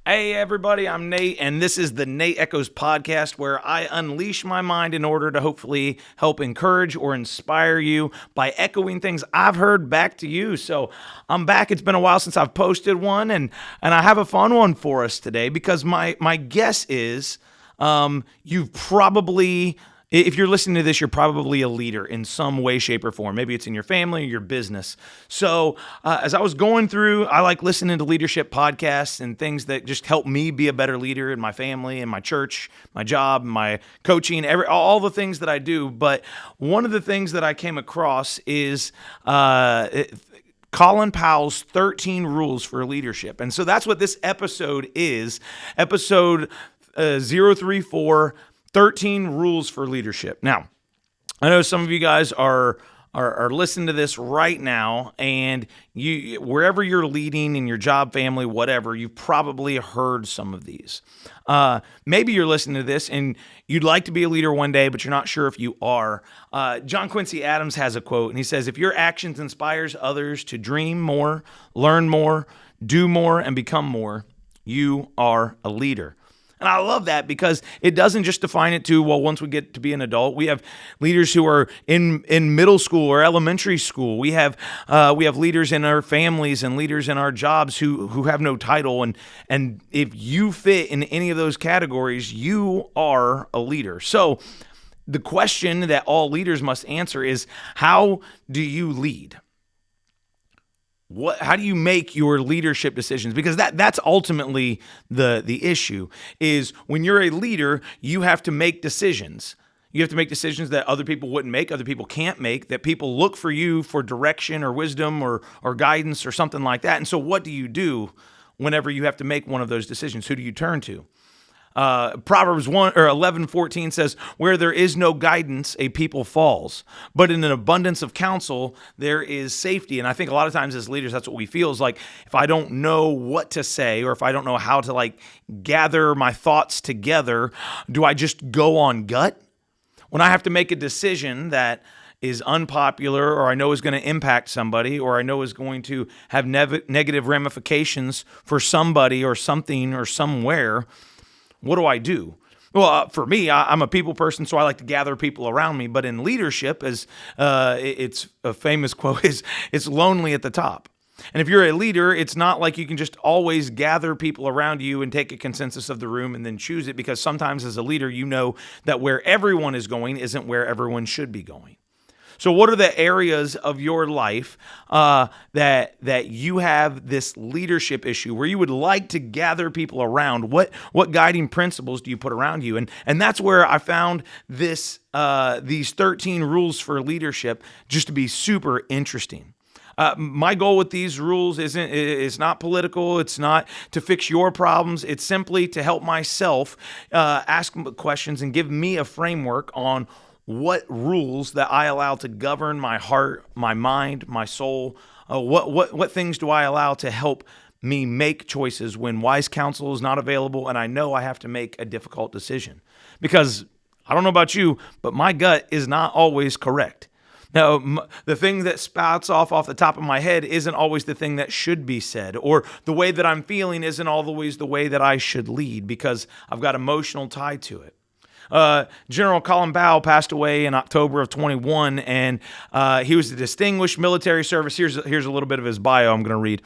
Hey everybody, I'm Nate, and this is the Nate Echoes podcast where I unleash my mind in order to hopefully help encourage or inspire you by echoing things I've heard back to you. So I'm back. It's been a while since I've posted one, and I have a fun one for us today because my guess is you've probably, if you're listening to this, you're probably a leader in some way, shape, or form. Maybe it's in your family or your business. So as I was going through, I like listening to leadership podcasts and things that just help me be a better leader in my family, in my church, my job, my coaching, all the things that I do. But one of the things that I came across is Colin Powell's 13 Rules for Leadership. And so that's what this episode is, episode 034, 13 Rules for Leadership. Now, I know some of you guys are listening to this right now, and you, wherever you're leading in your job, family, whatever, you've probably heard some of these. Maybe you're listening to this and you'd like to be a leader one day, but you're not sure if you are. John Quincy Adams has a quote, and he says, "If your actions inspires others to dream more, learn more, do more, and become more, you are a leader." And I love that because it doesn't just define it to, well, once we get to be an adult. We have leaders who are in middle school or elementary school. We have leaders in our families and leaders in our jobs who have no title. And if you fit in any of those categories, you are a leader. So the question that all leaders must answer is, how do you lead? How do you make your leadership decisions? Because that's ultimately the issue is when you're a leader, you have to make decisions. You have to make decisions that other people wouldn't make, other people can't make, that people look for you for direction or wisdom or guidance or something like that. And so what do you do whenever you have to make one of those decisions? Who do you turn to? Proverbs 11:14 says, "Where there is no guidance, a people falls. But in an abundance of counsel, there is safety." And I think a lot of times as leaders, that's what we feel is like, if I don't know what to say, or if I don't know how to gather my thoughts together, do I just go on gut? When I have to make a decision that is unpopular, or I know is going to impact somebody, or I know is going to have negative ramifications for somebody or something or somewhere, what do I do? Well, for me, I'm a people person, so I like to gather people around me. But in leadership, as it's a famous quote, is it's lonely at the top. And if you're a leader, it's not like you can just always gather people around you and take a consensus of the room and then choose it, because sometimes as a leader, you know that where everyone is going isn't where everyone should be going. So what are the areas of your life that you have this leadership issue where you would like to gather people around? What guiding principles do you put around you? And that's where I found these 13 rules for leadership just to be super interesting. My goal with these rules it's not political. It's not to fix your problems. It's simply to help myself ask questions and give me a framework on what rules that I allow to govern my heart, my mind, my soul. What things do I allow to help me make choices when wise counsel is not available and I know I have to make a difficult decision? Because I don't know about you, but my gut is not always correct. Now, the thing that spouts off the top of my head isn't always the thing that should be said, or the way that I'm feeling isn't always the way that I should lead, because I've got emotional tie to it. General Colin Powell passed away in October of 21, and he was a distinguished military service. Here's a little bit of his bio I'm going to read.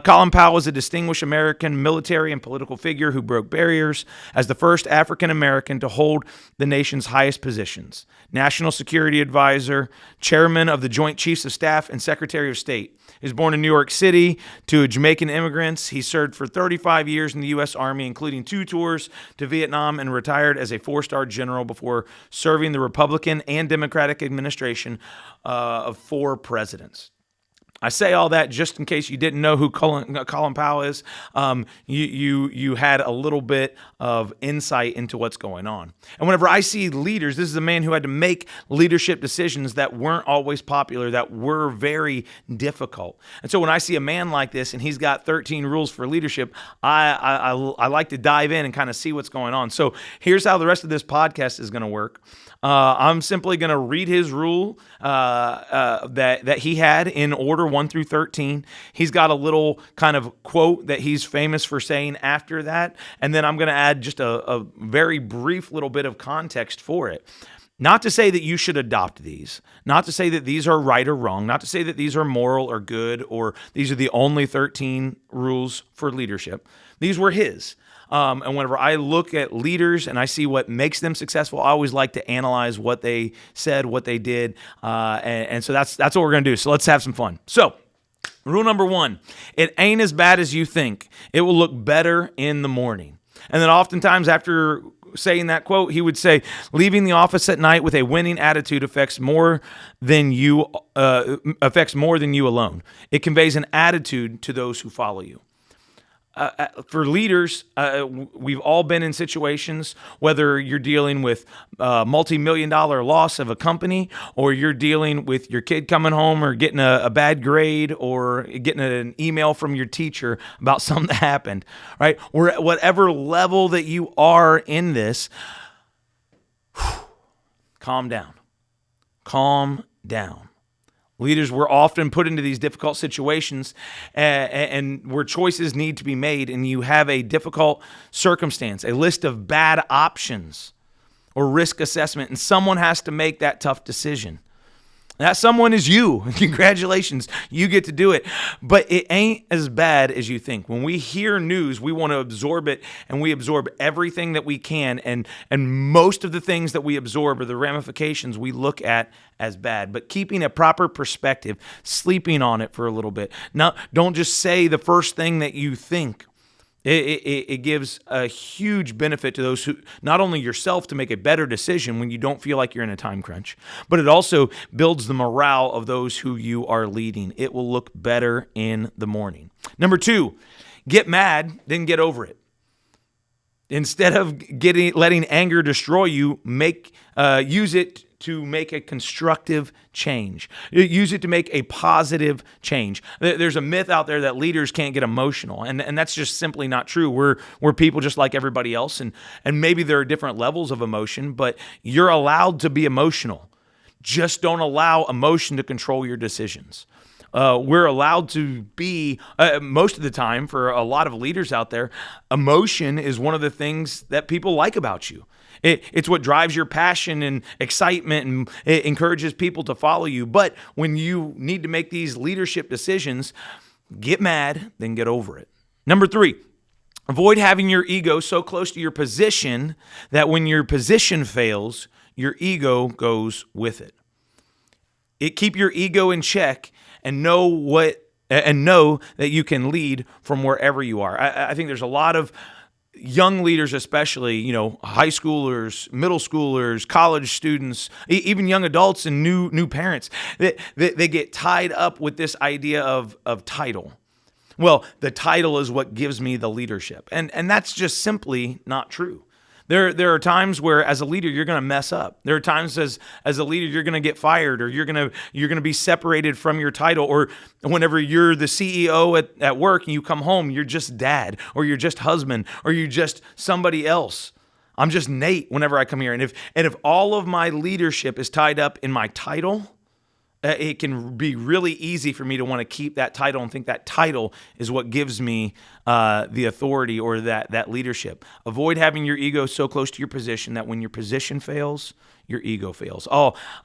Colin Powell was a distinguished American military and political figure who broke barriers as the first African American to hold the nation's highest positions: National Security Advisor, Chairman of the Joint Chiefs of Staff, and Secretary of State. He was born in New York City to Jamaican immigrants. He served for 35 years in the U.S. Army, including 2 tours to Vietnam, and retired as a 4-star general before serving the Republican and Democratic administration of 4 presidents. I say all that just in case you didn't know who Colin Powell is. You had a little bit of insight into what's going on. And whenever I see leaders, this is a man who had to make leadership decisions that weren't always popular, that were very difficult. And so when I see a man like this and he's got 13 rules for leadership, I like to dive in and kind of see what's going on. So here's how the rest of this podcast is going to work. I'm simply going to read his rule that he had in order 1 through 13. He's got a little kind of quote that he's famous for saying after that. And then I'm going to add just a very brief little bit of context for it. Not to say that you should adopt these, not to say that these are right or wrong, not to say that these are moral or good, or these are the only 13 rules for leadership. These were his. And whenever I look at leaders and I see what makes them successful, I always like to analyze what they said, what they did. And so that's what we're going to do. So let's have some fun. So rule number 1, it ain't as bad as you think. It will look better in the morning. And then oftentimes after saying that quote, he would say, leaving the office at night with a winning attitude affects more than you alone. It conveys an attitude to those who follow you. For leaders, we've all been in situations, whether you're dealing with multi-million-dollar loss of a company, or you're dealing with your kid coming home or getting a bad grade, or getting an email from your teacher about something that happened, right? Or at whatever level that you are in this, calm down. Calm down. Leaders were often put into these difficult situations and where choices need to be made, and you have a difficult circumstance, a list of bad options or risk assessment, and someone has to make that tough decision. That someone is you. Congratulations, you get to do it. But it ain't as bad as you think. When we hear news, we want to absorb it, and we absorb everything that we can. And most of the things that we absorb are the ramifications we look at as bad. But keeping a proper perspective, sleeping on it for a little bit. Now, don't just say the first thing that you think. It gives a huge benefit to those who, not only yourself to make a better decision when you don't feel like you're in a time crunch, but it also builds the morale of those who you are leading. It will look better in the morning. Number 2, get mad, then get over it. Instead of letting anger destroy you, use it to make a constructive change. Use it to make a positive change. There's a myth out there that leaders can't get emotional, and that's just simply not true. We're people just like everybody else, and maybe there are different levels of emotion, but you're allowed to be emotional. Just don't allow emotion to control your decisions. We're allowed to be, most of the time, for a lot of leaders out there, emotion is one of the things that people like about you. It's what drives your passion and excitement, and it encourages people to follow you. But when you need to make these leadership decisions, get mad, then get over it. Number 3, avoid having your ego so close to your position that when your position fails, your ego goes with it. Keep your ego in check and know that you can lead from wherever you are. I think there's a lot of young leaders, especially, high schoolers, middle schoolers, college students, even young adults and new parents, they get tied up with this idea of title. Well, the title is what gives me the leadership. And that's just simply not true. There are times where as a leader, you're going to mess up. There are times as a leader, you're going to get fired, or you're going to be separated from your title, or whenever you're the CEO at work and you come home, you're just dad, or you're just husband, or you're just somebody else. I'm just Nate whenever I come here. And if all of my leadership is tied up in my title, it can be really easy for me to want to keep that title and think that title is what gives me the authority or that leadership. Avoid having your ego so close to your position that when your position fails, your ego fails.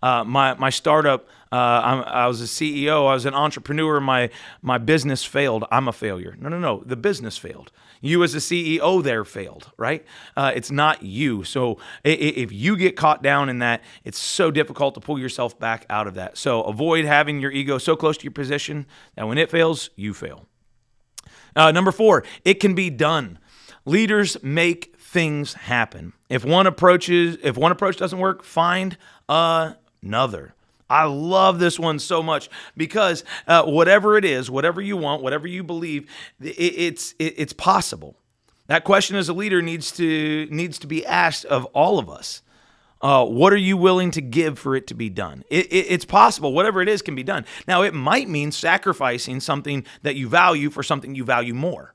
My startup, I was a CEO, I was an entrepreneur, my business failed. I'm a failure. No, the business failed. You as a CEO there failed, right? It's not you. So if you get caught down in that, it's so difficult to pull yourself back out of that. So avoid having your ego so close to your position that when it fails, you fail. Number 4, it can be done. Leaders make things happen. If one approach doesn't work, find another. I love this one so much because whatever it is, whatever you want, whatever you believe, it's possible. That question as a leader needs to be asked of all of us. What are you willing to give for it to be done? It's possible. Whatever it is can be done. Now, it might mean sacrificing something that you value for something you value more.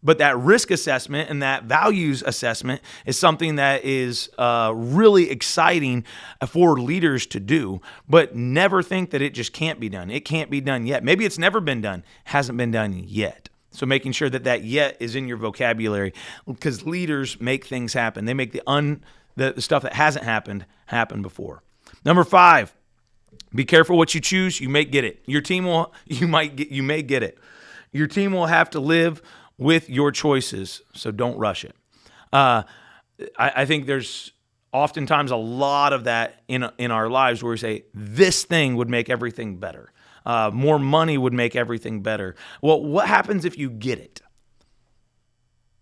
But that risk assessment and that values assessment is something that is really exciting for leaders to do, but never think that it just can't be done. It can't be done yet. Maybe it's never been done, hasn't been done yet. So making sure that that yet is in your vocabulary, because leaders make things happen. They make the stuff that hasn't happened happen before. Number 5, be careful what you choose. You may get it. You may get it. Your team will have to live with your choices, so don't rush it. I think there's oftentimes a lot of that in our lives where we say, this thing would make everything better. More money would make everything better. Well, what happens if you get it?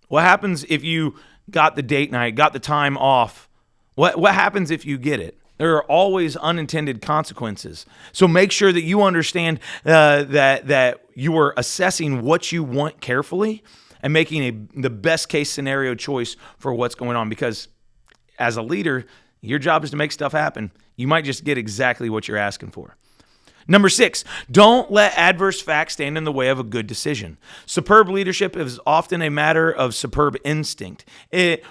What happens if you got the date night, got the time off? What happens if you get it? There are always unintended consequences. So make sure that you understand that you are assessing what you want carefully and making the best case scenario choice for what's going on. Because as a leader, your job is to make stuff happen. You might just get exactly what you're asking for. Number 6, don't let adverse facts stand in the way of a good decision. Superb leadership is often a matter of superb instinct.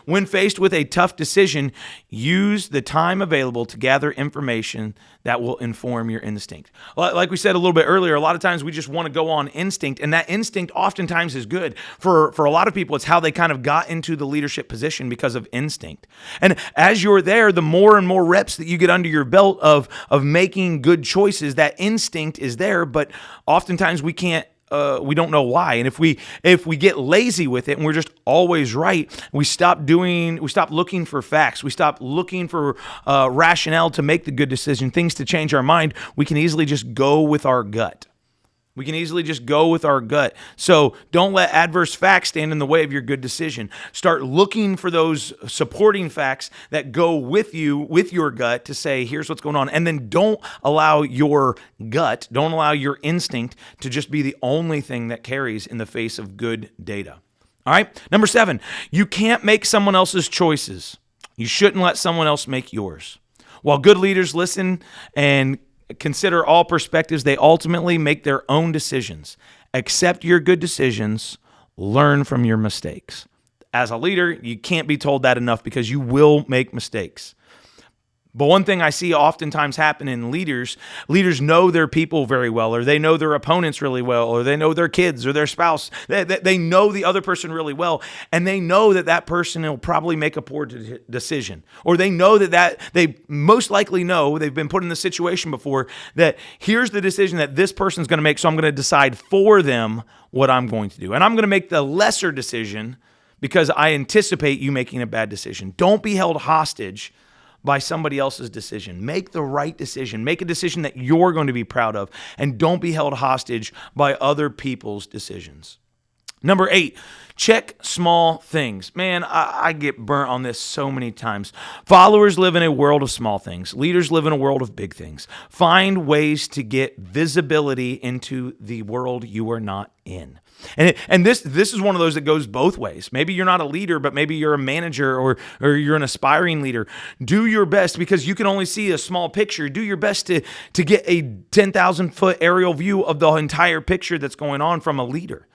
When faced with a tough decision, use the time available to gather information that will inform your instinct. Like we said a little bit earlier, a lot of times we just want to go on instinct, and that instinct oftentimes is good. For a lot of people, it's how they kind of got into the leadership position because of instinct. And as you're there, the more and more reps that you get under your belt of making good choices, that instinct is there, but oftentimes we can't. We don't know why. And if we get lazy with it and we're just always right, we stop looking for facts. We stop looking for rationale to make the good decision, things to change our mind. We can easily just go with our gut. So don't let adverse facts stand in the way of your good decision. Start looking for those supporting facts that go with you, with your gut, to say, here's what's going on. And then don't allow your instinct to just be the only thing that carries in the face of good data. All right. Number 7, you can't make someone else's choices. You shouldn't let someone else make yours. While good leaders listen and consider all perspectives, they ultimately make their own decisions. Accept your good decisions. Learn from your mistakes. As a leader, you can't be told that enough, because you will make mistakes. But one thing I see oftentimes happen in leaders know their people very well, or they know their opponents really well, or they know their kids or their spouse. They know the other person really well, and they know that person will probably make a poor decision. Or they know that they most likely know, they've been put in the situation before, that here's the decision that this person's going to make, so I'm going to decide for them what I'm going to do. And I'm going to make the lesser decision because I anticipate you making a bad decision. Don't be held hostage by somebody else's decision. Make the right decision. Make a decision that you're going to be proud of, and don't be held hostage by other people's decisions. Number 8, check small things. Man, I get burnt on this so many times. Followers live in a world of small things. Leaders live in a world of big things. Find ways to get visibility into the world you are not in. And this is one of those that goes both ways. Maybe you're not a leader, but maybe you're a manager or you're an aspiring leader. Do your best, because you can only see a small picture. Do your best to get a 10,000-foot aerial view of the entire picture that's going on from a leader.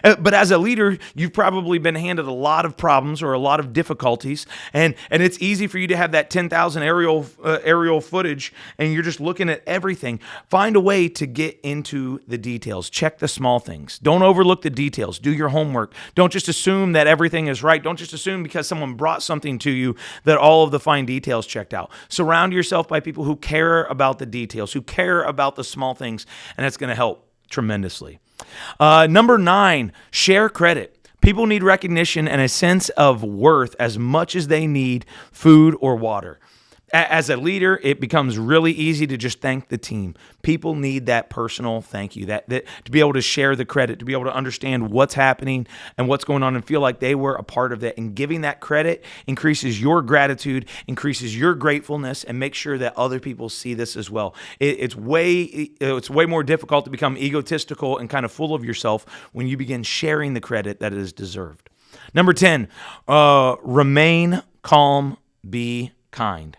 But as a leader, you've probably been handed a lot of problems or a lot of difficulties, and it's easy for you to have that 10,000 aerial footage, and you're just looking at everything. Find a way to get into the details. Check the small things. Don't overlook the details. Do your homework. Don't just assume that everything is right. Don't just assume because someone brought something to you that all of the fine details checked out. Surround yourself by people who care about the details, who care about the small things, and it's going to help tremendously. Number 9, share credit. People need recognition and a sense of worth as much as they need food or water. As a leader, it becomes really easy to just thank the team. People need that personal thank you, that to be able to share the credit, to be able to understand what's happening and what's going on and feel like they were a part of that. And giving that credit increases your gratitude, increases your gratefulness, and make sure that other people see this as well. It's way more difficult to become egotistical and kind of full of yourself when you begin sharing the credit that is deserved. Number 10, remain calm, be kind.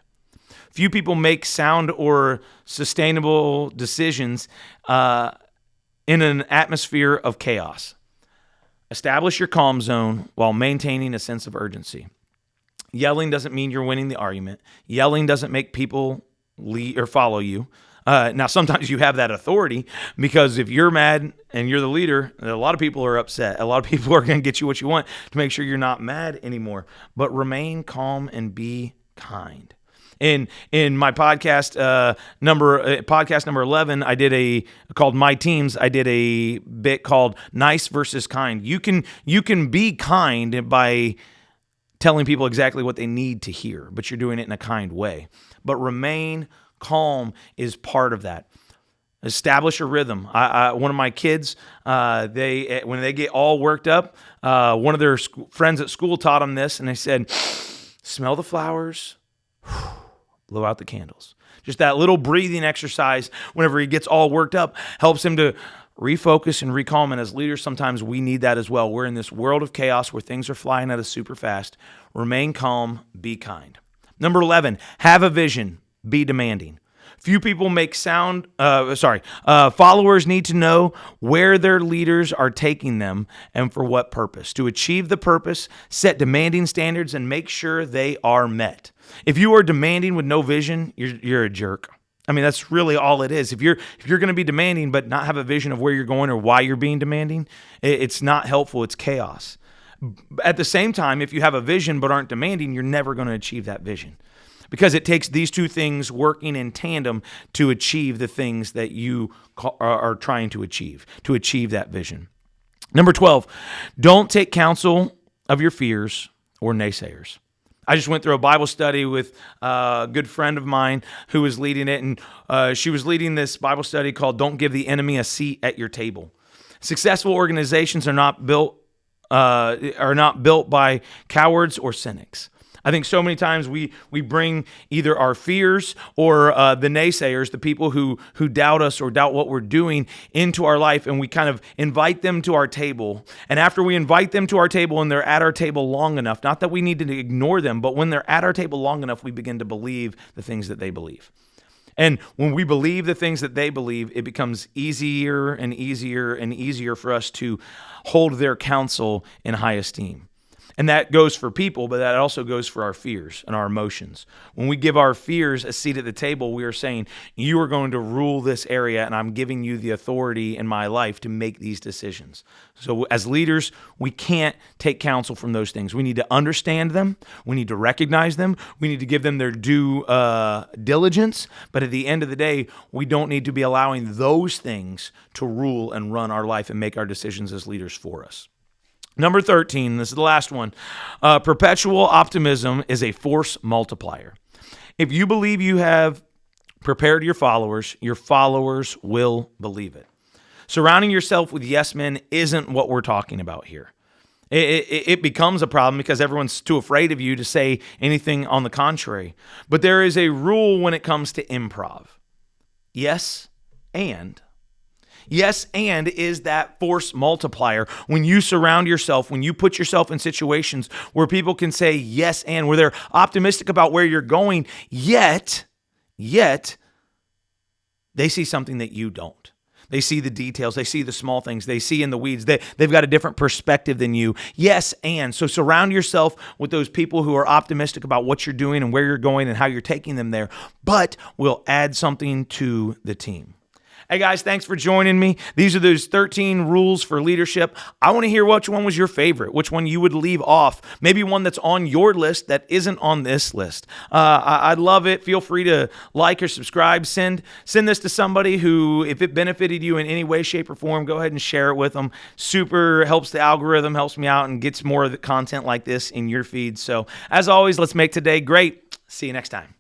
Few people make sound or sustainable decisions in an atmosphere of chaos. Establish your calm zone while maintaining a sense of urgency. Yelling doesn't mean you're winning the argument. Yelling doesn't make people lead or follow you. Now, sometimes you have that authority because if you're mad and you're the leader, a lot of people are upset. A lot of people are going to get you what you want to make sure you're not mad anymore. But remain calm and be kind. In my podcast number 11, I did called My Teams. I did a bit called Nice versus Kind. You can be kind by telling people exactly what they need to hear, but you're doing it in a kind way. But remain calm is part of that. Establish a rhythm. One of my kids, when they get all worked up, one of their friends at school taught them this, and they said, smell the flowers, blow out the candles. Just that little breathing exercise whenever he gets all worked up helps him to refocus and recalm. And as leaders, sometimes we need that as well. We're in this world of chaos where things are flying at us super fast. Remain calm, be kind. Number 11, have a vision. Be demanding. Few people followers need to know where their leaders are taking them and for what purpose. To achieve the purpose, set demanding standards and make sure they are met. If you are demanding with no vision, you're a jerk. I mean, that's really all it is. If you're going to be demanding but not have a vision of where you're going or why you're being demanding, it's not helpful. It's chaos. At the same time, if you have a vision but aren't demanding, you're never going to achieve that vision. Because it takes these two things working in tandem to achieve the things that you are trying to achieve that vision. Number 12, don't take counsel of your fears or naysayers. I just went through a Bible study with a good friend of mine who was leading it, and she was leading this Bible study called Don't Give the Enemy a Seat at Your Table. Successful organizations are not built by cowards or cynics. I think so many times we bring either our fears or the naysayers, the people who doubt us or doubt what we're doing, into our life, and we kind of invite them to our table. And after we invite them to our table and they're at our table long enough, not that we need to ignore them, but when they're at our table long enough, we begin to believe the things that they believe. And when we believe the things that they believe, it becomes easier and easier and easier for us to hold their counsel in high esteem. And that goes for people, but that also goes for our fears and our emotions. When we give our fears a seat at the table, we are saying, you are going to rule this area, and I'm giving you the authority in my life to make these decisions. So as leaders, we can't take counsel from those things. We need to understand them. We need to recognize them. We need to give them their due diligence. But at the end of the day, we don't need to be allowing those things to rule and run our life and make our decisions as leaders for us. Number 13, this is the last one. Perpetual optimism is a force multiplier. If you believe you have prepared your followers will believe it. Surrounding yourself with yes men isn't what we're talking about here. It becomes a problem because everyone's too afraid of you to say anything on the contrary. But there is a rule when it comes to improv. Yes, and. Yes, and is that force multiplier. When you surround yourself, when you put yourself in situations where people can say yes, and where they're optimistic about where you're going, yet they see something that you don't. They see the details. They see the small things. They see in the weeds. They've got a different perspective than you. Yes, and. So surround yourself with those people who are optimistic about what you're doing and where you're going and how you're taking them there, but will add something to the team. Hey guys, thanks for joining me. These are those 13 rules for leadership. I want to hear which one was your favorite, which one you would leave off, maybe one that's on your list that isn't on this list. I'd love it. Feel free to like or subscribe. Send this to somebody who, if it benefited you in any way, shape, or form, go ahead and share it with them. Super helps the algorithm, helps me out, and gets more of the content like this in your feed. So as always, let's make today great. See you next time.